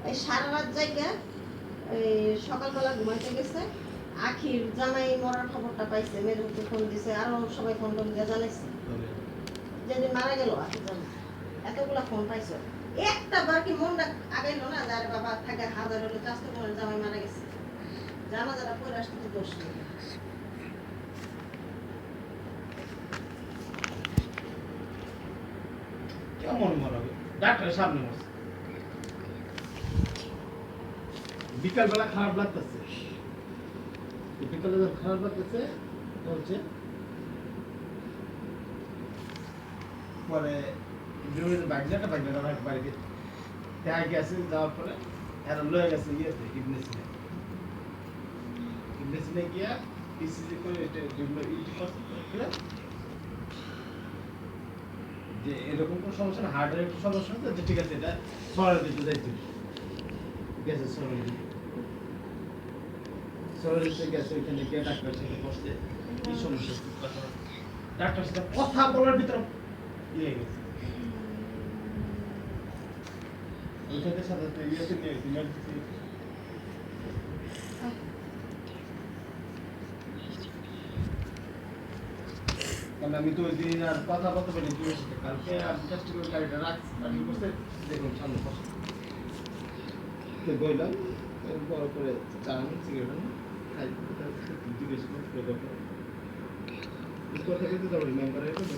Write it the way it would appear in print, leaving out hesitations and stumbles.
এই সারা রাত জায়গা এই সকালবেলা ঘুমাইতে গেছে, আখির জামাই মরার খবরটা পাইছে, মেয়ের ফোন দিছে, আরো সবাই ফোন টোন দিয়ে জানাইছে যেদিন মারা গেল আখির জামাই। এতগুলা ফোন পাইছো, একটা বার কি মনটা আগাইলো না যে আরে বাবা থাকে হাজার হলো চাষতে তোমার জামাই মারা গেছে, জানা যারা পরে আসতে তো দোষ নেই। কেমন মারাবে ডাক্তারের সামনে বসে বিকালবেলা খারাপ লাগতেছে, বিকালে খারাপ লাগতেছে বলছে পরে বাগনাটা বাড়িতে দেখা গেছে, যাওয়ার পরে এরা লয়ে গেছে ইয়েতে ইগনেসিনে গিয়া ইসিজি করে এটা যেগুলো ইটি করছে যে এরকম কোনো সমস্যা না, হার্টের একটু সমস্যা হচ্ছে, যে ঠিক আছে এটা সরাই দিতে যাইতে গেছে, সরাই দিতে গেছে, ওইখানে গিয়ে ডাক্তার সাথে বসতে কি সমস্যা ডাক্তার সাথে কথা বলার ভিতরে ইয়ে গেছে, ওইখানে সাথে ইয়েতে নিয়ে ইমার্জেন্সি। কারণ আমি তো ওই দিন আর কথা বলতে পারিনি কি হয়েছে, কালকে আমি চেষ্টা করে গাড়িটা রাখছি পার্কিং করতে, দেখুন সামনে বসে তো বললাম বড় করে চালানো সিগারেট খাই জিজ্ঞেস করে কথা বলতে মেম্বারের কাছে